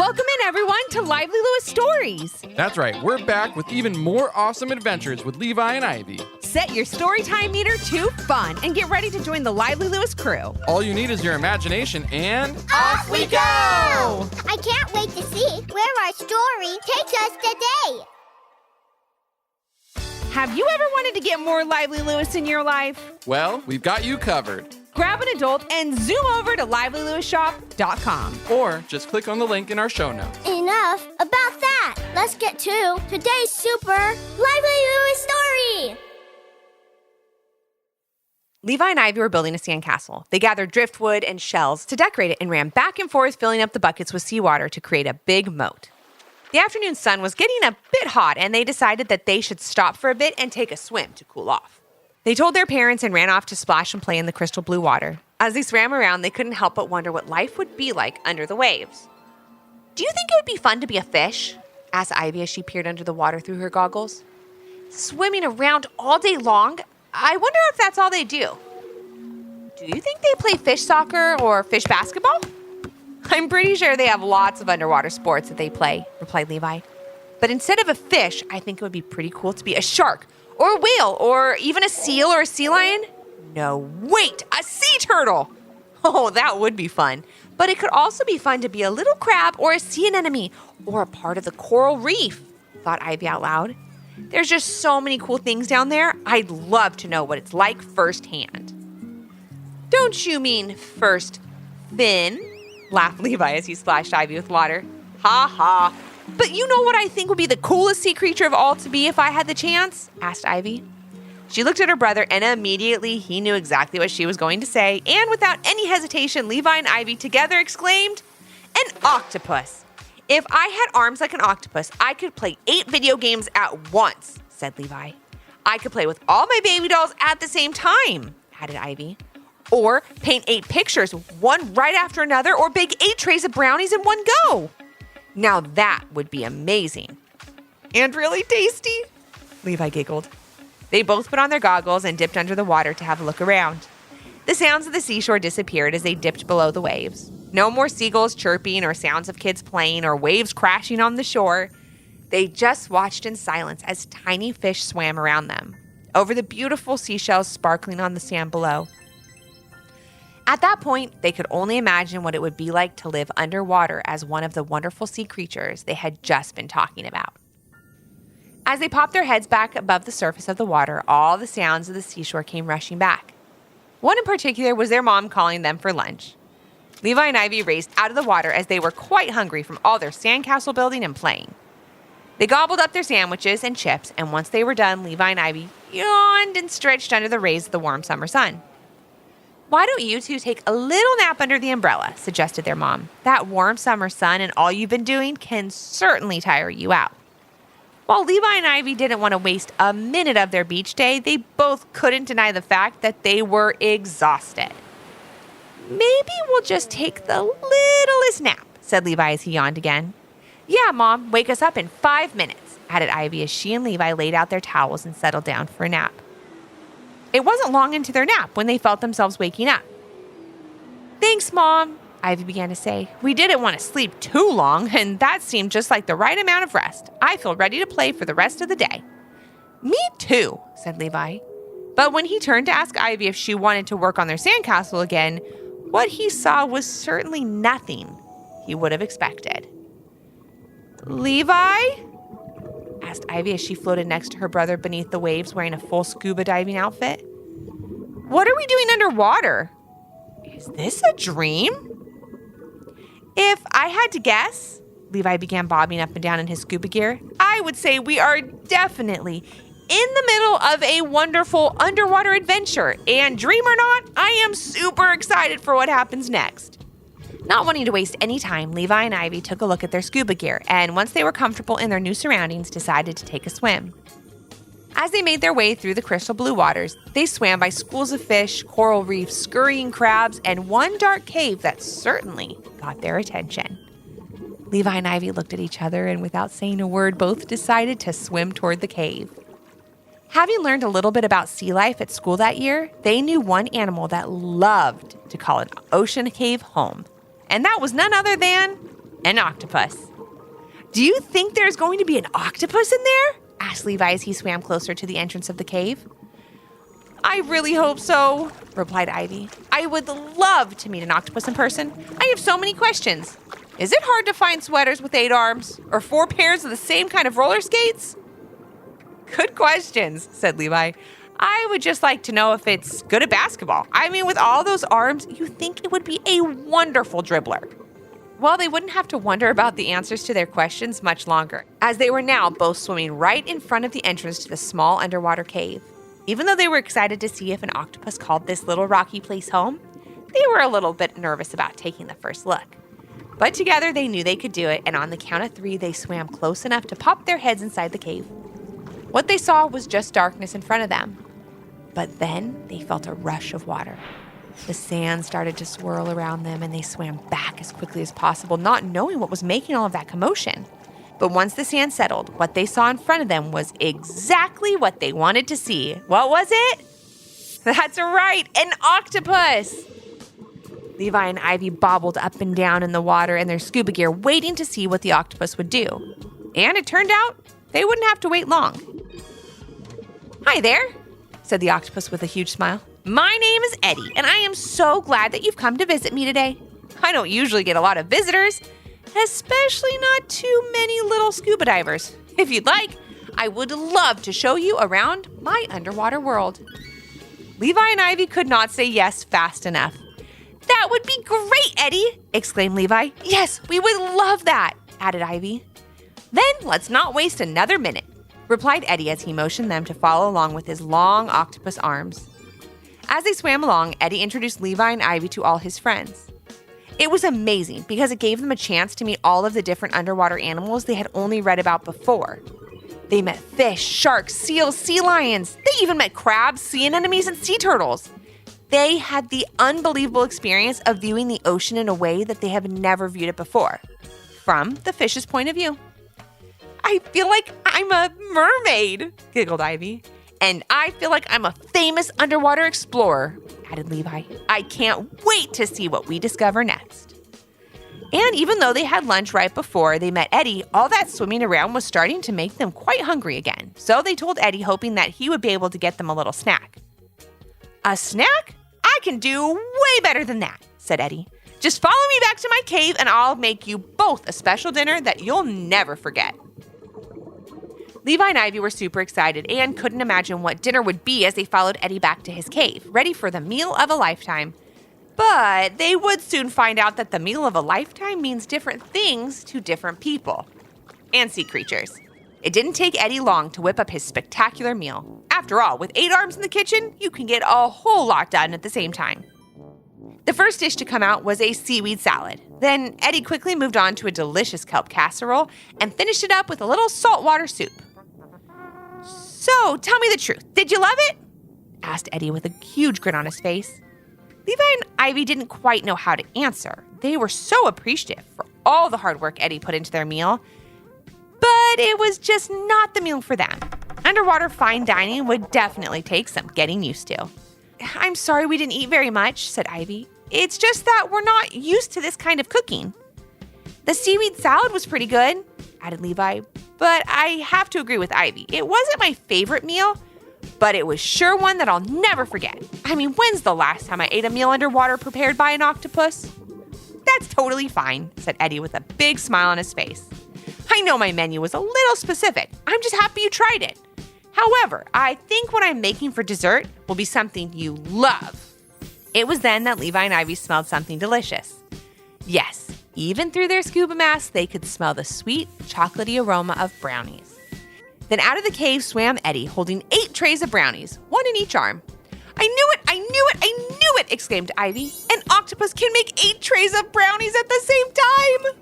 Welcome in, everyone, to Lively Lewis Stories. That's right, we're back with even more awesome adventures with Levi and Ivy. Set your storytime meter to fun and get ready to join the Lively Lewis crew. All you need is your imagination and... Off we go! I can't wait to see where our story takes us today. Have you ever wanted to get more Lively Lewis in your life? Well, we've got you covered. Grab an adult and zoom over to livelylewisshop.com. Or just click on the link in our show notes. Enough about that. Let's get to today's super Lively Lewis story. Levi and Ivy were building a sandcastle. They gathered driftwood and shells to decorate it and ran back and forth, filling up the buckets with seawater to create a big moat. The afternoon sun was getting a bit hot, and they decided that they should stop for a bit and take a swim to cool off. They told their parents and ran off to splash and play in the crystal blue water. As they swam around, they couldn't help but wonder what life would be like under the waves. "Do you think it would be fun to be a fish?" asked Ivy as she peered under the water through her goggles. "Swimming around all day long? I wonder if that's all they do." "Do you think they play fish soccer or fish basketball?" "I'm pretty sure they have lots of underwater sports that they play," replied Levi. "But instead of a fish, I think it would be pretty cool to be a shark or a whale or even a seal or a sea lion. No, wait, a sea turtle! Oh, that would be fun. But it could also be fun to be a little crab or a sea anemone or a part of the coral reef," thought Ivy out loud. "There's just so many cool things down there. I'd love to know what it's like firsthand." "Don't you mean first fin?" laughed Levi as he splashed Ivy with water. "Ha ha. But you know what I think would be the coolest sea creature of all to be if I had the chance?" asked Ivy. She looked at her brother, and immediately he knew exactly what she was going to say, and without any hesitation, Levi and Ivy together exclaimed, "An octopus! If I had arms like an octopus, I could play 8 video games at once," said Levi. "I could play with all my baby dolls at the same time," added Ivy. "Or paint 8 pictures, one right after another, or bake 8 trays of brownies in one go. Now that would be amazing." "And really tasty," Levi giggled. They both put on their goggles and dipped under the water to have a look around. The sounds of the seashore disappeared as they dipped below the waves. No more seagulls chirping or sounds of kids playing or waves crashing on the shore. They just watched in silence as tiny fish swam around them, over the beautiful seashells sparkling on the sand below. At that point, they could only imagine what it would be like to live underwater as one of the wonderful sea creatures they had just been talking about. As they popped their heads back above the surface of the water, all the sounds of the seashore came rushing back. One in particular was their mom calling them for lunch. Levi and Ivy raced out of the water as they were quite hungry from all their sandcastle building and playing. They gobbled up their sandwiches and chips, and once they were done, Levi and Ivy yawned and stretched under the rays of the warm summer sun. "Why don't you two take a little nap under the umbrella?" suggested their mom. "That warm summer sun and all you've been doing can certainly tire you out." While Levi and Ivy didn't want to waste a minute of their beach day, they both couldn't deny the fact that they were exhausted. "Maybe we'll just take the littlest nap," said Levi as he yawned again. "Yeah, Mom, wake us up in 5 minutes," added Ivy as she and Levi laid out their towels and settled down for a nap. It wasn't long into their nap when they felt themselves waking up. "Thanks, Mom," Ivy began to say. "We didn't want to sleep too long, and that seemed just like the right amount of rest. I feel ready to play for the rest of the day." "Me too," said Levi. But when he turned to ask Ivy if she wanted to work on their sandcastle again, what he saw was certainly nothing he would have expected. "Levi?" asked Ivy as she floated next to her brother beneath the waves wearing a full scuba diving outfit. "What are we doing underwater? Is this a dream?" "If I had to guess," Levi began bobbing up and down in his scuba gear, "I would say we are definitely in the middle of a wonderful underwater adventure. And dream or not, I am super excited for what happens next." Not wanting to waste any time, Levi and Ivy took a look at their scuba gear, and once they were comfortable in their new surroundings, decided to take a swim. As they made their way through the crystal blue waters, they swam by schools of fish, coral reefs, scurrying crabs, and one dark cave that certainly got their attention. Levi and Ivy looked at each other, and without saying a word, both decided to swim toward the cave. Having learned a little bit about sea life at school that year, they knew one animal that loved to call an ocean cave home. And that was none other than an octopus. "Do you think there's going to be an octopus in there?" asked Levi as he swam closer to the entrance of the cave. "I really hope so," replied Ivy. "I would love to meet an octopus in person. I have so many questions. Is it hard to find sweaters with 8 arms? Or 4 pairs of the same kind of roller skates?" "Good questions," said Levi. "I would just like to know if it's good at basketball. I mean, with all those arms, you think it would be a wonderful dribbler." Well, they wouldn't have to wonder about the answers to their questions much longer, as they were now both swimming right in front of the entrance to the small underwater cave. Even though they were excited to see if an octopus called this little rocky place home, they were a little bit nervous about taking the first look. But together they knew they could do it, and on the count of 3, they swam close enough to pop their heads inside the cave. What they saw was just darkness in front of them. But then they felt a rush of water. The sand started to swirl around them, and they swam back as quickly as possible, not knowing what was making all of that commotion. But once the sand settled, what they saw in front of them was exactly what they wanted to see. What was it? That's right, an octopus! Levi and Ivy bobbled up and down in the water in their scuba gear, waiting to see what the octopus would do. And it turned out they wouldn't have to wait long. "Hi there," said the octopus with a huge smile. "My name is Eddie, and I am so glad that you've come to visit me today. I don't usually get a lot of visitors, especially not too many little scuba divers. If you'd like, I would love to show you around my underwater world." Levi and Ivy could not say yes fast enough. "That would be great, Eddie!" exclaimed Levi. "Yes, we would love that," added Ivy. "Then let's not waste another minute," replied Eddie as he motioned them to follow along with his long octopus arms. As they swam along, Eddie introduced Levi and Ivy to all his friends. It was amazing because it gave them a chance to meet all of the different underwater animals they had only read about before. They met fish, sharks, seals, sea lions. They even met crabs, sea anemones, and sea turtles. They had the unbelievable experience of viewing the ocean in a way that they have never viewed it before, from the fish's point of view. "I feel like I'm a mermaid," giggled Ivy. "And I feel like I'm a famous underwater explorer," added Levi. "I can't wait to see what we discover next." And even though they had lunch right before they met Eddie, all that swimming around was starting to make them quite hungry again. So they told Eddie, hoping that he would be able to get them a little snack. "A snack? I can do way better than that," said Eddie. "Just follow me back to my cave and I'll make you both a special dinner that you'll never forget." Levi and Ivy were super excited and couldn't imagine what dinner would be as they followed Eddie back to his cave, ready for the meal of a lifetime. But they would soon find out that the meal of a lifetime means different things to different people and sea creatures. It didn't take Eddie long to whip up his spectacular meal. After all, with 8 arms in the kitchen, you can get a whole lot done at the same time. The first dish to come out was a seaweed salad. Then Eddie quickly moved on to a delicious kelp casserole and finished it up with a little saltwater soup. "So, tell me the truth. Did you love it?" asked Eddie with a huge grin on his face. Levi and Ivy didn't quite know how to answer. They were so appreciative for all the hard work Eddie put into their meal, but it was just not the meal for them. Underwater fine dining would definitely take some getting used to. "I'm sorry we didn't eat very much," said Ivy. "It's just that we're not used to this kind of cooking." "The seaweed salad was pretty good," added Levi, "but I have to agree with Ivy. It wasn't my favorite meal, but it was sure one that I'll never forget. I mean, when's the last time I ate a meal underwater prepared by an octopus?" "That's totally fine," said Eddie with a big smile on his face. "I know my menu was a little specific. I'm just happy you tried it. However, I think what I'm making for dessert will be something you love." It was then that Levi and Ivy smelled something delicious. Yes, even through their scuba masks, they could smell the sweet, chocolatey aroma of brownies. Then out of the cave swam Eddie, holding 8 trays of brownies, 1 in each arm. "I knew it! I knew it! I knew it!" exclaimed Ivy. "An octopus can make 8 trays of brownies at the same time!"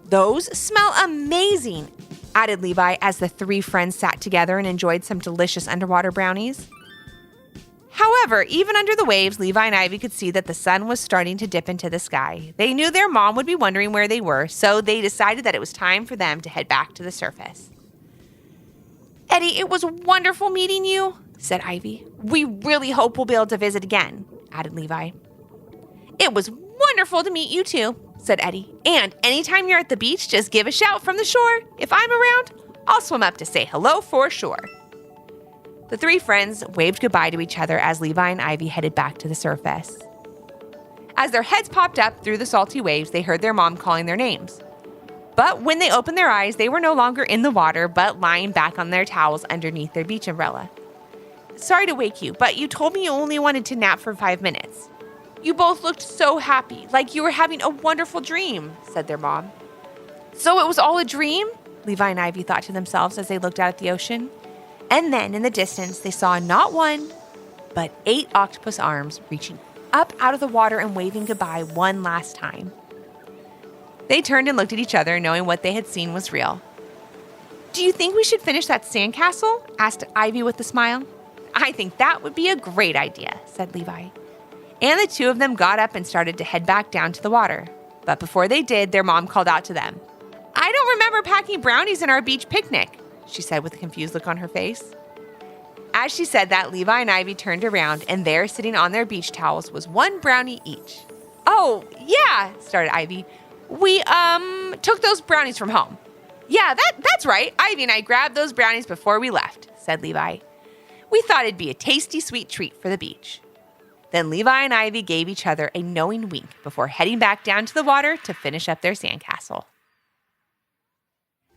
"Those smell amazing," added Levi as the 3 friends sat together and enjoyed some delicious underwater brownies. However, even under the waves, Levi and Ivy could see that the sun was starting to dip into the sky. They knew their mom would be wondering where they were, so they decided that it was time for them to head back to the surface. "Eddie, it was wonderful meeting you," said Ivy. "We really hope we'll be able to visit again," added Levi. "It was wonderful to meet you too," said Eddie. And anytime you're at the beach, just give a shout from the shore. If I'm around, I'll swim up to say hello for sure. The three friends waved goodbye to each other as Levi and Ivy headed back to the surface. As their heads popped up through the salty waves, they heard their mom calling their names. But when they opened their eyes, they were no longer in the water, but lying back on their towels underneath their beach umbrella. Sorry to wake you, but you told me you only wanted to nap for 5 minutes. You both looked so happy, like you were having a wonderful dream, said their mom. So it was all a dream? Levi and Ivy thought to themselves as they looked out at the ocean. And then in the distance, they saw not one, but 8 octopus arms reaching up out of the water and waving goodbye one last time. They turned and looked at each other, knowing what they had seen was real. Do you think we should finish that sandcastle? Asked Ivy with a smile. I think that would be a great idea, said Levi. And the two of them got up and started to head back down to the water. But before they did, their mom called out to them. I don't remember packing brownies in our beach picnic, she said with a confused look on her face. As she said that, Levi and Ivy turned around, and there, sitting on their beach towels, was 1 brownie each. Oh, yeah, started Ivy. We, took those brownies from home. Yeah, that's right. Ivy and I grabbed those brownies before we left, said Levi. We thought it'd be a tasty, sweet treat for the beach. Then Levi and Ivy gave each other a knowing wink before heading back down to the water to finish up their sandcastle.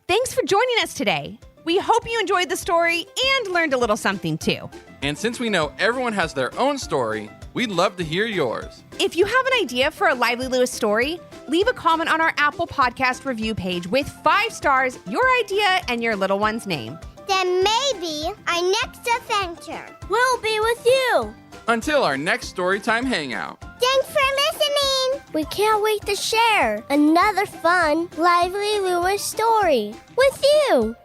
Thanks for joining us today. We hope you enjoyed the story and learned a little something too. And since we know everyone has their own story, we'd love to hear yours. If you have an idea for a Lively Lewis story, leave a comment on our Apple Podcast review page with 5 stars, your idea, and your little one's name. Then maybe our next adventure will be with you. Until our next Storytime Hangout. Thanks for listening. We can't wait to share another fun, Lively Lewis story with you.